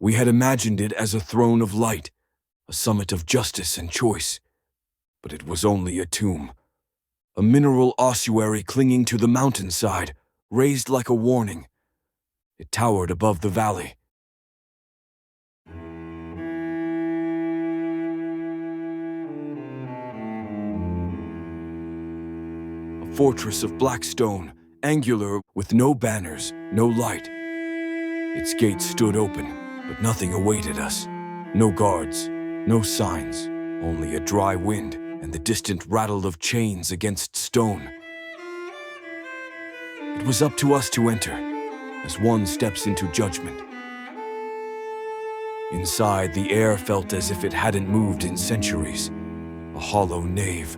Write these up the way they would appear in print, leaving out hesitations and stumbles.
We had imagined it as a throne of light, a summit of justice and choice. But it was only a tomb. A mineral ossuary clinging to the mountainside, raised like a warning. It towered above the valley. A fortress of black stone, angular, with no banners, no light. Its gates stood open, but nothing awaited us. No guards, no signs, only a dry wind and the distant rattle of chains against stone. It was up to us to enter, as one steps into judgment. Inside, the air felt as if it hadn't moved in centuries. A hollow nave,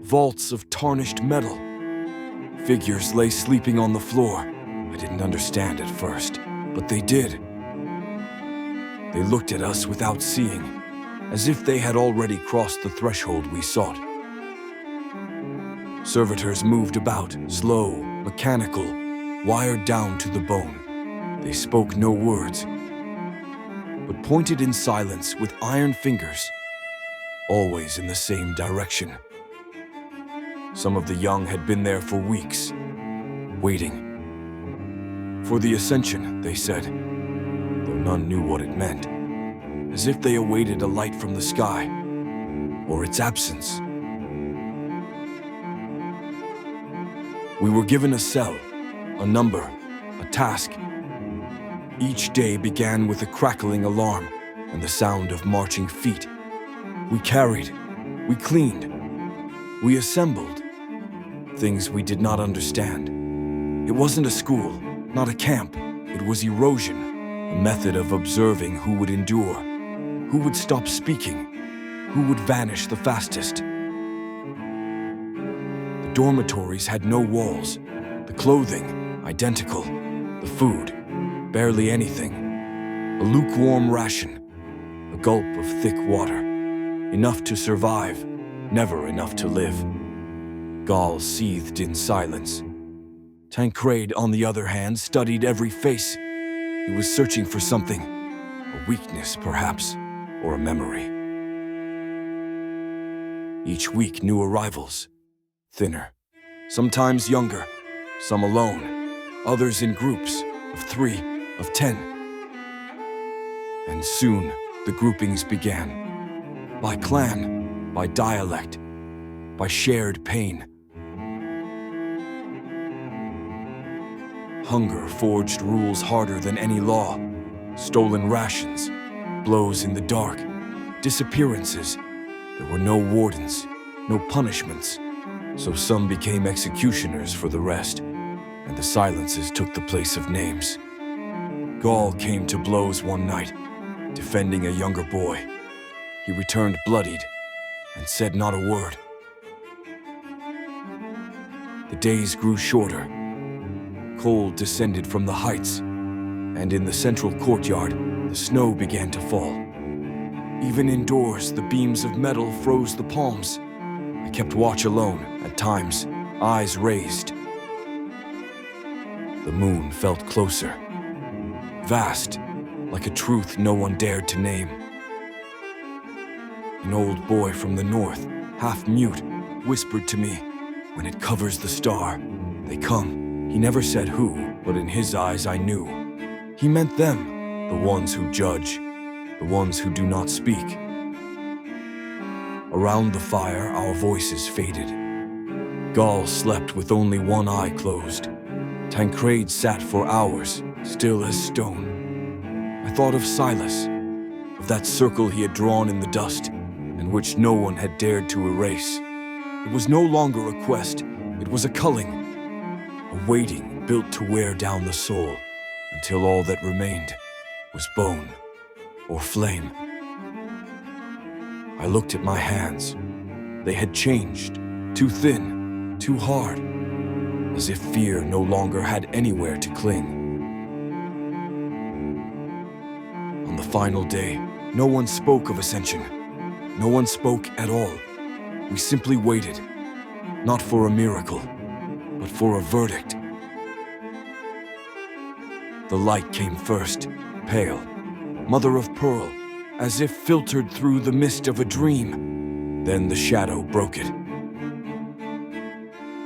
vaults of tarnished metal. Figures lay sleeping on the floor. I didn't understand at first, but they did. They looked at us without seeing, as if they had already crossed the threshold we sought. Servitors moved about, slow, mechanical, wired down to the bone. They spoke no words, but pointed in silence with iron fingers, always in the same direction. Some of the young had been there for weeks, waiting. For the ascension, they said, though none knew what it meant, as if they awaited a light from the sky, or its absence. We were given a cell, a number, a task. Each day began with a crackling alarm and the sound of marching feet. We carried, we cleaned, we assembled. Things we did not understand. It wasn't a school, not a camp. It was erosion, a method of observing who would endure, who would stop speaking, who would vanish the fastest. The dormitories had no walls, the clothing identical, the food barely anything, a lukewarm ration, a gulp of thick water, enough to survive, never enough to live. Gaul seethed in silence. Tancred, on the other hand, studied every face. He was searching for something, a weakness perhaps, or a memory. Each week new arrivals, thinner, sometimes younger, some alone, others in groups of 3, of 10. And soon the groupings began, by clan, by dialect, by shared pain. Hunger forged rules harder than any law. Stolen rations, blows in the dark, disappearances. There were no wardens, no punishments, so some became executioners for the rest, and the silences took the place of names. Gaul came to blows one night, defending a younger boy. He returned bloodied and said not a word. The days grew shorter. Cold descended from the heights, and in the central courtyard, the snow began to fall. Even indoors, the beams of metal froze the palms. I kept watch alone, at times, eyes raised. The moon felt closer, vast, like a truth no one dared to name. An old boy from the north, half mute, whispered to me, "When it covers the star, they come." He never said who, but in his eyes I knew. He meant them, the ones who judge, the ones who do not speak. Around the fire, our voices faded. Gaul slept with only one eye closed. Tancred sat for hours, still as stone. I thought of Silas, of that circle he had drawn in the dust, and which no one had dared to erase. It was no longer a quest, it was a culling. A waiting built to wear down the soul, until all that remained was bone or flame. I looked at my hands. They had changed, too thin, too hard, as if fear no longer had anywhere to cling. On the final day, no one spoke of ascension. No one spoke at all. We simply waited, not for a miracle, but for a verdict. The light came first, pale, mother of pearl, as if filtered through the mist of a dream. Then the shadow broke it.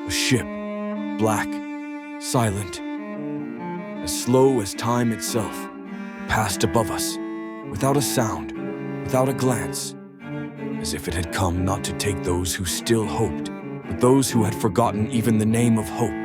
A ship, black, silent, as slow as time itself, passed above us, without a sound, without a glance, as if it had come not to take those who still hoped, but those who had forgotten even the name of hope.